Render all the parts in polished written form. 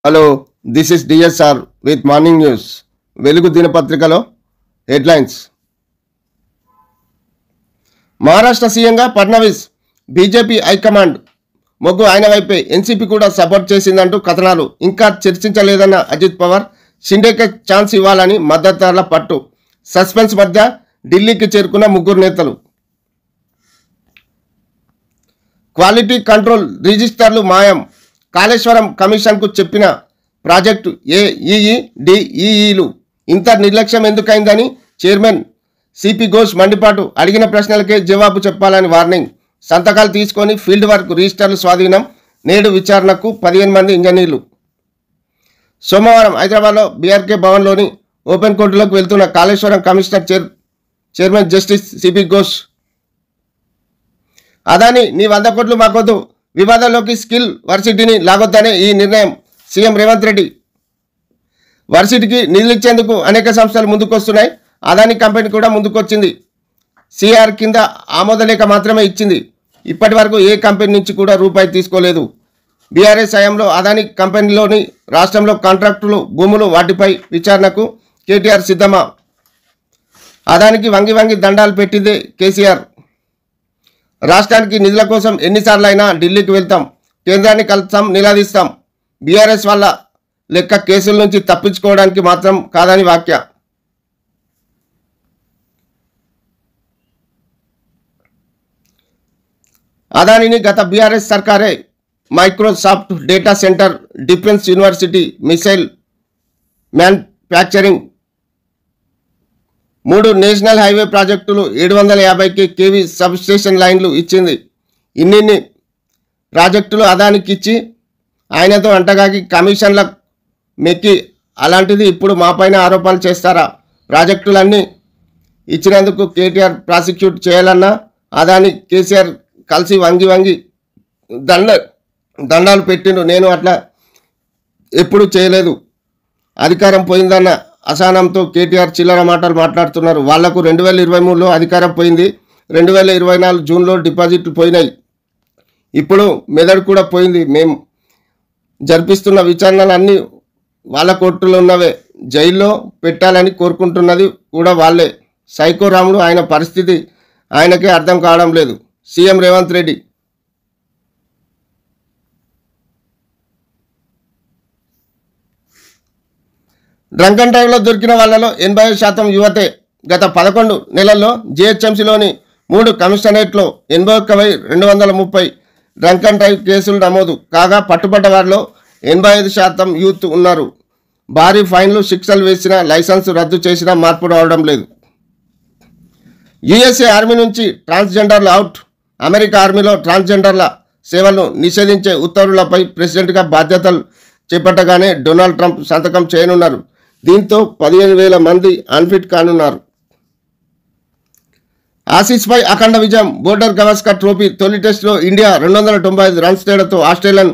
Hello, this is DSR with morning news. వెలుగు దినపత్రికలో headlines. Maharashtra సీఎంగా ఫడ్నవీస్, బీజేపీ హైకమాండ్ మొగ్గు ఆయన వైపే, ఎన్సీపీ కూడా సపోర్ట్ చేసిందంటూ కథనాలు. ఇంకా చర్చించలేదన్న అజిత్ పవార్, షిండేకే ఛాన్స్ ఇవ్వాలని మద్దతుదారుల పట్టు. సస్పెన్స్ మధ్య ఢిల్లీకి చేరుకున్న ముగ్గురు నేతలు. క్వాలిటీ కంట్రోల్ రిజిస్టర్లు మాయం. కాళేశ్వరం కమిషన్కు చెప్పిన ప్రాజెక్టు ఏఈఈ డిఈఈలు ఇంత నిర్లక్ష్యం ఎందుకైందని చైర్మన్ సిపి ఘోష్ మండిపాటు. అడిగిన ప్రశ్నలకే జవాబు చెప్పాలని వార్నింగ్. సంతకాలు తీసుకొని ఫీల్డ్ వర్క్ రిజిస్టర్లు స్వాధీనం. నేడు విచారణకు 15 మంది ఇంజనీర్లు. సోమవారం హైదరాబాద్లో బీఆర్కే భవన్లోని ఓపెన్ కోర్టులోకి వెళ్తున్న Kaleshwaram commissioner chairman justice CP Ghosh. Adani నీ 100 కోట్లు మాకొద్దు, వివాదంలోకి స్కిల్ వర్సిటీని లాగొద్దనే ఈ నిర్ణయం. సీఎం రేవంత్ రెడ్డి. వర్సిటీకి నిధులిచ్చేందుకు అనేక సంస్థలు ముందుకొస్తున్నాయి. అదాని కంపెనీ కూడా ముందుకొచ్చింది. సిఆర్ కింద ఆమోదలేఖ మాత్రమే ఇచ్చింది. ఇప్పటి వరకు ఏ కంపెనీ నుంచి కూడా రూపాయి తీసుకోలేదు. బీఆర్ఎస్ హయాంలో అదాని కంపెనీలోని రాష్ట్రంలో కాంట్రాక్టులు, భూములు, వాటిపై విచారణకు కేటీఆర్ సిద్ధమా? అదానికి వంగి వంగి దండాలు పెట్టిందే కేసీఆర్. రాష్ట్రానికి నిధుల కోసం ఎన్నిసార్లు అయినా ఢిల్లీకి వెళ్తాం, కేంద్రాన్ని కలుస్తాం, నిలదీస్తాం. బీఆర్ఎస్ వల్ల లెక్క కేసుల నుంచి తప్పించుకోవడానికి మాత్రం కాదని వ్యాఖ్య. అదానిని గత బీఆర్ఎస్ సర్కారే Microsoft data centre, defence university, missile manufacturing, 3 national highway ప్రాజెక్టులు, 750 కేవీ సబ్స్టేషన్ లైన్లు ఇచ్చింది. ఇన్ని ప్రాజెక్టులు అదానికి ఇచ్చి ఆయనతో అంటగాకి కమిషన్ల మెక్కి, అలాంటిది ఇప్పుడు మాపైన ఆరోపణలు చేస్తారా? ప్రాజెక్టులన్నీ ఇచ్చినందుకు కేటీఆర్ ప్రాసిక్యూట్ చేయాలన్నా అదాని కేసీఆర్ కలిసి వంగి వంగి దండాలు పెట్టిండు. నేను అట్లా ఎప్పుడు చేయలేదు. అధికారం పోయిందన్న అసహనంతో కేటీఆర్ చిల్లర మాటలు మాట్లాడుతున్నారు. వాళ్లకు 2023లో అధికారం పోయింది, 2024 జూన్లో డిపాజిట్లు పోయినాయి, ఇప్పుడు మెదడు కూడా పోయింది. మేము జరిపిస్తున్న విచారణలన్నీ వాళ్ళ కోర్టులో ఉన్నవే. జైల్లో పెట్టాలని కోరుకుంటున్నది కూడా వాళ్ళే. సైకో రాముడు. ఆయన పరిస్థితి ఆయనకే అర్థం కావడం లేదు. CM Revanth Reddy. Drunk and డ్రైవ్లో దొరికిన వాళ్ళలో 85% యువతే. గత 11 నెలల్లో జీహెచ్ఎంసీలోని 3 కమిషనరేట్లో 81,230 డ్రంక్ అండ్ డ్రైవ్ కేసులు నమోదు కాగా, పట్టుబడ్డ వారిలో 85% యూత్ ఉన్నారు. భారీ ఫైన్లు, శిక్షలు వేసినా, లైసెన్స్ రద్దు చేసినా మార్పు రావడం లేదు. యుఎస్ఏ ఆర్మీ నుంచి ట్రాన్స్జెండర్లు అవుట్. అమెరికా ఆర్మీలో ట్రాన్స్జెండర్ల సేవలను నిషేధించే ఉత్తర్వులపై ప్రెసిడెంట్గా బాధ్యతలు చేపట్టగానే డొనాల్డ్ ట్రంప్ సంతకం చేయనున్నారు. దీంతో 15,000 మంది అన్ఫిట్ కానున్నారు. ఆసీస్పై అఖండ విజయం. బోర్డర్ గవాస్కర్ ట్రోఫీ తొలి టెస్టులో ఇండియా 295 రన్స్ తేడాతో ఆస్ట్రేలియాను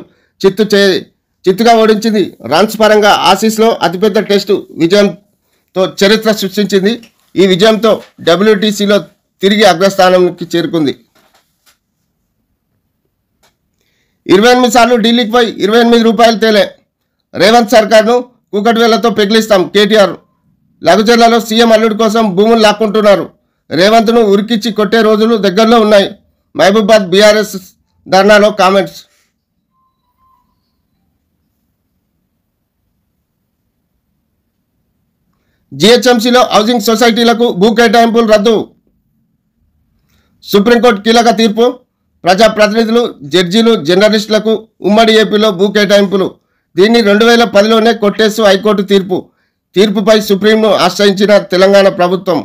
చిత్తుగా ఓడించింది. రన్స్ పరంగా ఆసీస్లో అతిపెద్ద టెస్టు విజయంతో చరిత్ర సృష్టించింది. ఈ విజయంతో డబ్ల్యూటీసీలో తిరిగి అగ్రస్థానానికి చేరుకుంది. 28 సార్లు ఢిల్లీకి పోయి 28 రూపాయలు తేలే. రేవంత్ సర్కార్ను కూకట్వేలతో పెగిలిస్తాం. కేటీఆర్. లఘుచర్లలో సీఎం అల్లుడి కోసం భూములు లాక్కుంటున్నారు. రేవంత్ను ఉరికిచ్చి కొట్టే రోజులు దగ్గరలో ఉన్నాయి. మహబూబాద్ బీఆర్ఎస్ ధర్నాలో కామెంట్స్. జీహెచ్ఎంసీలో హౌసింగ్ సొసైటీలకు భూ కేటాయింపులు రద్దు. సుప్రీంకోర్టు కీలక తీర్పు. ప్రజాప్రతినిధులు, జడ్జీలు, జర్నలిస్టులకు ఉమ్మడి ఏపీలో భూ కేటాయింపులు. దీన్ని 2010లోనే కొట్టేస్తూ హైకోర్టు తీర్పుపై సుప్రీంను ఆశ్రయించిన తెలంగాణ ప్రభుత్వం.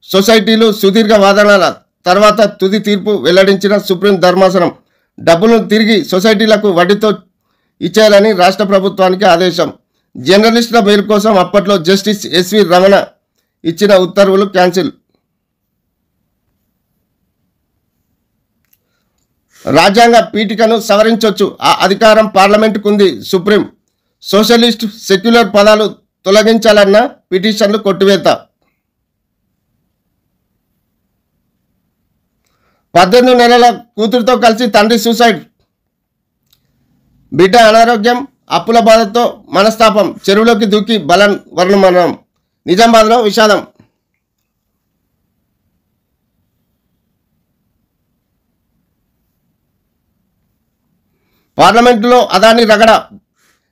సొసైటీలు సుదీర్ఘ వాదనల తర్వాత తుది తీర్పు వెల్లడించిన సుప్రీం ధర్మాసనం డబ్బులను తిరిగి సొసైటీలకు వడ్డీతో ఇచ్చేయాలని రాష్ట్ర ప్రభుత్వానికి ఆదేశం. జర్నలిస్టుల మేలు కోసం అప్పట్లో జస్టిస్ ఎస్వి రమణ ఇచ్చిన ఉత్తర్వులు క్యాన్సిల్. రాజ్యాంగ పీఠికను సవరించవచ్చు, ఆ అధికారం పార్లమెంటుకుంది. సుప్రీం. సోషలిస్ట్, సెక్యులర్ పదాలు తొలగించాలన్న పిటిషన్లు కొట్టివేత. 18 నెలల కూతురుతో కలిసి తండ్రి సూసైడ్. బిడ్డ అనారోగ్యం, అప్పుల బాధతో మనస్తాపం, చెరువులోకి దూకి బలం వర్ణమరణం. నిజామాబాద్లో విషాదం. పార్లమెంటులో అదాని రగడ,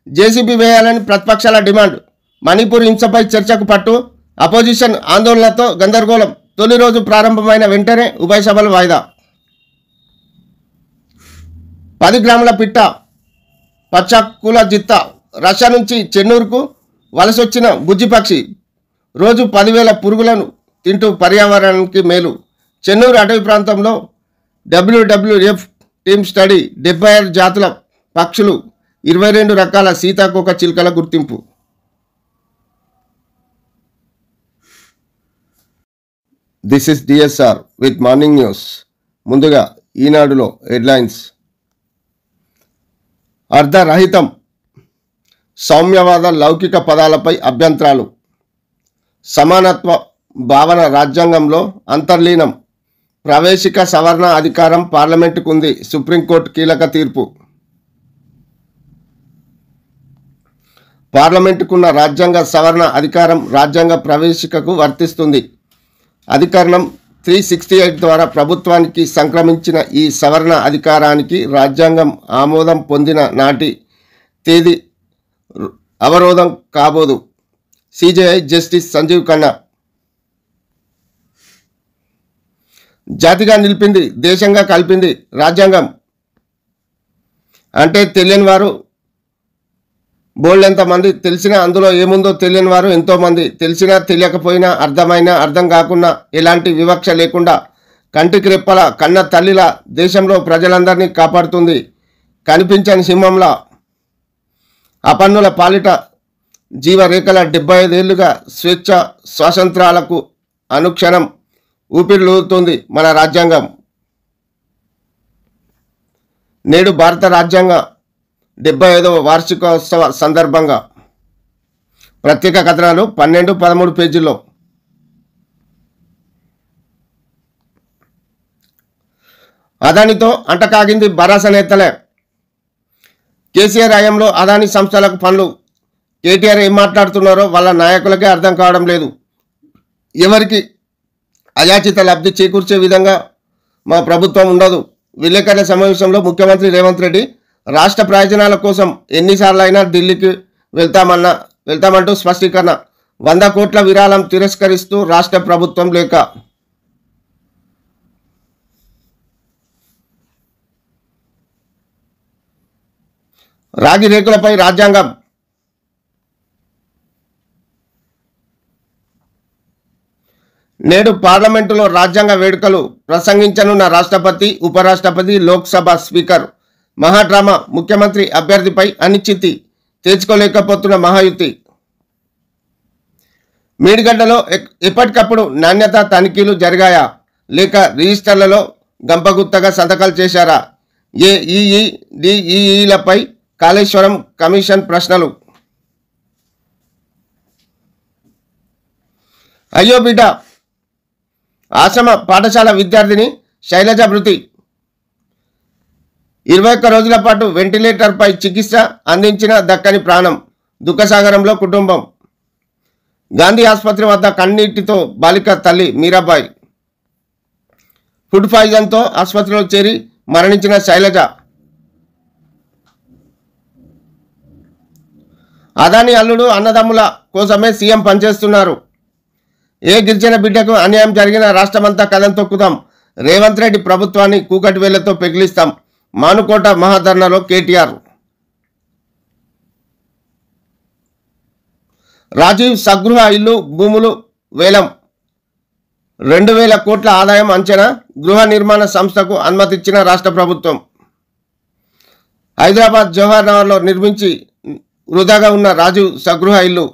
జేసీబీ వేయాలని ప్రతిపక్షాల డిమాండ్. మణిపూర్ హింసపై చర్చకు పట్టు, అపోజిషన్ ఆందోళనలతో గందరగోళం. తొలి రోజు ప్రారంభమైన వెంటనే ఉభయ సభలు వాయిదా. 10 గ్రాముల పిట్ట పచ్చకుల జిత్త, రష్యా నుంచి చెన్నూరుకు వలసొచ్చిన బుజ్జిపక్షి రోజు 10,000 పురుగులను తింటూ పర్యావరణానికి మేలు. చెన్నూరు అటవీ ప్రాంతంలో WWF టీమ్ స్టడీ. 76 జాతుల పక్షులు, 22 రకాల సీతాకోక చిలుకల గుర్తింపు. This is DSR with morning news. ముందుగా ఈనాడులో హెడ్లైన్స్. అర్ధరహితం, సౌమ్యవాద లౌకిక పదాలపై అభ్యంతరాలు. సమానత్వ భావన రాజ్యాంగంలో అంతర్లీనం. ప్రవేశిక సవరణ అధికారం పార్లమెంటుకు ఉంది. సుప్రీంకోర్టు కీలక తీర్పు. పార్లమెంటుకున్న రాజ్యాంగ సవరణ అధికారం రాజ్యాంగ ప్రవేశికకు వర్తిస్తుంది. అధికరణం 368 ద్వారా ప్రభుత్వానికి సంక్రమించిన ఈ సవరణ అధికారానికి రాజ్యాంగం ఆమోదం పొందిన నాటి తేదీ అవరోధం కాబోదు. CJI justice Sanjiv Khanna. జాతిగా నిలిపింది, దేశంగా కలిపింది రాజ్యాంగం అంటే తెలియని వారు బోల్డెంతమంది, తెలిసినా అందులో ఏముందో తెలియని వారు ఎంతోమంది. తెలిసినా తెలియకపోయినా, అర్థమైనా అర్థం కాకుండా, ఎలాంటి వివక్ష లేకుండా కంటికి రెప్పల కన్న తల్లిలా దేశంలో ప్రజలందరినీ కాపాడుతుంది. కనిపించని సింహంలా అపన్నుల పాలిట జీవరేఖల 75 ఏళ్లుగా స్వేచ్ఛ స్వాతంత్రాలకు అనుక్షణం ఊపిరిలూదుతుంది మన రాజ్యాంగం. నేడు భారత రాజ్యాంగ 75వ వార్షికోత్సవ సందర్భంగా ప్రత్యేక కథనాలు 12-13 పేజీల్లో. అదానితో అంటకాగింది భరాస నేతలే. కేసీఆర్ హయాంలో అదాని సంస్థలకు పనులు. కేటీఆర్ ఏం మాట్లాడుతున్నారో వాళ్ళ నాయకులకే అర్థం కావడం లేదు. ఎవరికి అయాచిత లబ్ధి చేకూర్చే విధంగా మా ప్రభుత్వం ఉండదు. విలేకరుల సమావేశంలో ముఖ్యమంత్రి రేవంత్ రెడ్డి రాష్ట్ర ప్రయోజనాల కోసం ఎన్నిసార్లు అయినా ఢిల్లీకి వెళ్తామంటూ స్పష్టీకరణ. 100 కోట్ల విరాళం తిరస్కరిస్తూ రాష్ట్ర ప్రభుత్వం లేఖ. రాగి రేకులపై రాజ్యాంగం. నేడు పార్లమెంటులో రాజ్యాంగ వేడుకలు ప్రసంగించనున్న రాష్ట్రపతి, ఉపరాష్ట్రపతి, లోక్సభ స్పీకర్. మహాడ్రామా. ముఖ్యమంత్రి అభ్యర్థిపై అనిశ్చితి, తేల్చుకోలేకపోతున్న మహాయుతి. మేడిగడ్డలో ఎప్పటికప్పుడు నాణ్యత తనిఖీలు జరిగాయా, లేక రిజిస్టర్లలో గంపగుత్తగా సంతకాలు చేశారా? ఏఈఈ, డిఈఈలపై కాళేశ్వరం కమిషన్ ప్రశ్నలు. అయ్యో బిడ్డ, ఆశ్రమ పాఠశాల విద్యార్థిని శైలజ మృతి. 21 రోజుల పాటు వెంటిలేటర్పై చికిత్స అందించిన దక్కని ప్రాణం. దుఃఖసాగరంలో కుటుంబం. గాంధీ ఆసుపత్రి వద్ద కన్నీటితో బాలిక తల్లి మీరాబాయి. ఫుడ్ పాయిజన్తో ఆసుపత్రిలో చేరి మరణించిన శైలజ. అదాని అల్లుడు అన్నదమ్ముల కోసమే సీఎం పనిచేస్తున్నారు. ఏ గిరిజన బిడ్డకు అన్యాయం జరిగినా రాష్ట్రమంతా కదం తొక్కుదాం. రేవంత్ రెడ్డి ప్రభుత్వాన్ని కూకటి వేళ్లతో పెగిలిస్తాం. మానుకోట మహాధర్నాలో కేటీఆర్. రాజీవ్ స్వగృహ ఇల్లు భూములు వేలం. 2,000 కోట్ల ఆదాయం అంచనా. గృహ నిర్మాణ సంస్థకు అనుమతిచ్చిన రాష్ట్ర ప్రభుత్వం. హైదరాబాద్ జవహర్ నగర్లో నిర్మించి వృధాగా ఉన్న రాజీవ్ స్వగృహ ఇల్లు.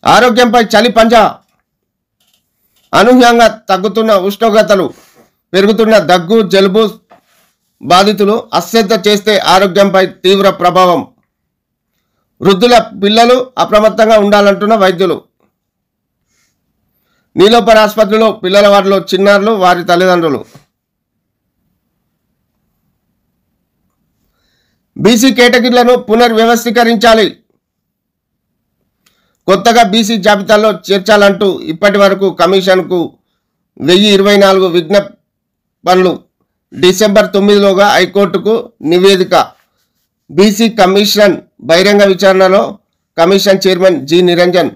ఆరోగ్యంపై చలి పంజా. అనూహ్యంగా తగ్గుతున్న ఉష్ణోగ్రతలు, పెరుగుతున్న దగ్గు, జలుబు బాధితులు అశ్రద్ధ చేస్తే ఆరోగ్యంపై తీవ్ర ప్రభావం. వృద్ధుల పిల్లలు అప్రమత్తంగా ఉండాలంటున్న వైద్యులు. నీలోపర్ ఆసుపత్రిలో పిల్లల వార్డులో చిన్నారులు, వారి తల్లిదండ్రులు. బీసీ కేటగిరీలను పునర్వ్యవస్థీకరించాలి, కొత్తగా బీసీ జాబితాలో చేర్చాలంటూ ఇప్పటి వరకు కమిషన్కు 1024 విజ్ఞాపనలు. డిసెంబర్ 9లోగా హైకోర్టుకు నివేదిక. బీసీ కమిషన్ బహిరంగ విచారణలో కమిషన్ చైర్మన్ జి నిరంజన్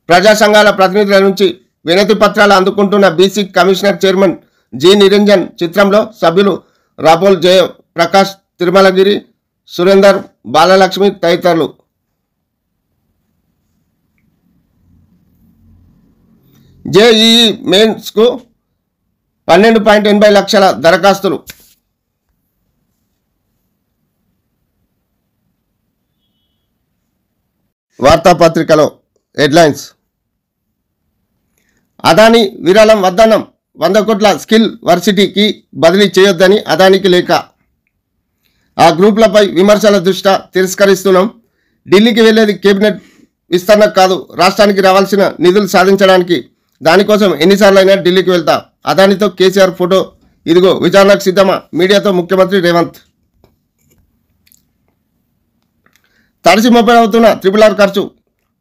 ప్రజా సంఘాల ప్రతినిధుల నుంచి వినతి పత్రాలు అందుకుంటున్న BC commissioner chairman G Niranjan చిత్రంలో సభ్యులు రాపోల్ జయ ప్రకాష్, తిరుమలగిరి, సురేందర్, బాలలక్ష్మి తదితరులు. జేఈఈ మెయిన్స్కు 12.80 లక్షల దరఖాస్తులు. వార్తాపత్రికలో హెడ్లైన్స్. అదానీ విరాళం వద్దనం, 100 కోట్ల స్కిల్ వర్సిటీకి బదిలీ చేయొద్దని అదానికి లేఖ. ఆ గ్రూపులపై విమర్శల దృష్ట్యా తిరస్కరిస్తున్నాం. ఢిల్లీకి వెళ్లేది కేబినెట్ విస్తరణ కాదు, రాష్ట్రానికి రావాల్సిన నిధులు సాధించడానికి. దానికోసం ఎన్నిసార్లైనా ఢిల్లీకి వెళ్తా. అదానితో కేసీఆర్ ఫోటో ఇదిగో, విచారణకు సిద్ధమా? మీడియాతో ముఖ్యమంత్రి రేవంత్. తడిసి మొప్పడవుతున్న RRR ఖర్చు.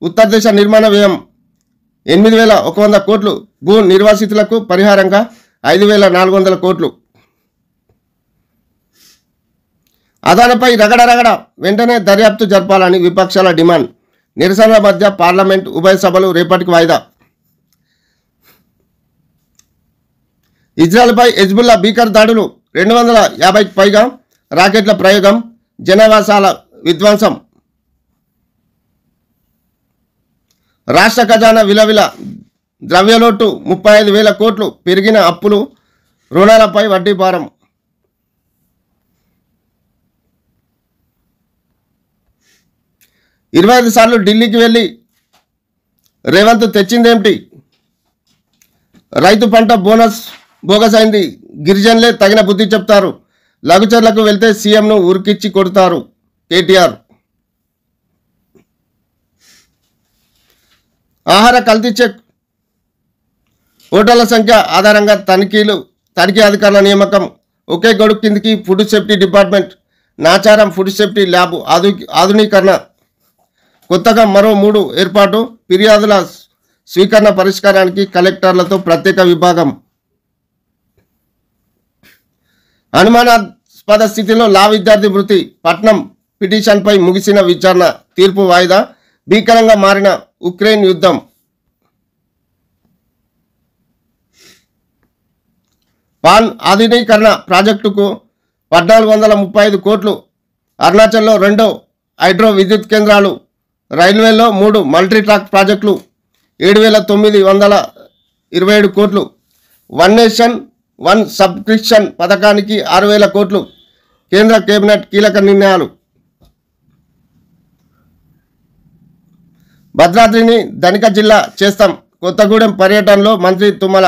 ఉత్తర దేశ నిర్మాణ వ్యయం 8,100 కోట్లు. భూ నిర్వాసితులకు పరిహారంగా 5,400 కోట్లు. అదానిపై రగడ వెంటనే దర్యాప్తు జరపాలని విపక్షాల డిమాండ్. నిరసనల మధ్య పార్లమెంట్ ఉభయ సభలు రేపటికి వాయిదా. ఇజ్రాయెల్పై హెజ్బుల్లా భీకర దాడులు. 250కి పైగా రాకెట్ల ప్రయోగం. జనావాసాల విధ్వంసం. రాష్ట్ర ఖజానా విలవిల. ద్రవ్యలోటు 35,000 కోట్లు. పెరిగిన అప్పులు, రుణాలపై వడ్డీ భారం. ఇరవై 25 సార్లు ఢిల్లీకి వెళ్ళి రేవంత్ తెచ్చిందేమిటి? రైతు పంట బోనస్ బోగస్ అయింది, గిరిజనులే తగిన బుద్ధి చెప్తారు. లఘుచర్లకు వెళ్తే సీఎంను ఉరికిచ్చి కొడతారు కేటీఆర్. ఆహార కల్తీ చెక్. హోటళ్ల సంఖ్య ఆధారంగా తనిఖీ అధికారుల నియామకం. ఒకే గొడుగు కిందికి food safety department. Nacharam food safety lab ఆధునీకరణ. కొత్తగా మరో 3 ఏర్పాటు. ఫిర్యాదుల స్వీకరణ పరిష్కారానికి కలెక్టర్లతో ప్రత్యేక విభాగం. అనుమానాస్పద స్థితిలో లా విద్యార్థి మృతి. పట్నం పిటిషన్పై ముగిసిన విచారణ. తీర్పు వాయిదా. భీకరంగా మారిన ఉక్రెయిన్ యుద్ధం. పాన్ ఆధునీకరణ ప్రాజెక్టుకు 1,435 కోట్లు. అరుణాచల్లో 2 హైడ్రో విద్యుత్ కేంద్రాలు. రైల్వేలో 3 మల్టీ ట్రాక్ ప్రాజెక్టులు. 7,927 కోట్లు. వన్ నేషన్ వన్ సబ్స్క్రిప్షన్ పథకానికి 6,000 కోట్లు. కేంద్ర కేబినెట్ కీలక నిర్ణయాలు. భద్రాద్రిని ధనిక జిల్లా చేస్తాం. కొత్తగూడెం పర్యటనలో మంత్రి తుమ్మల.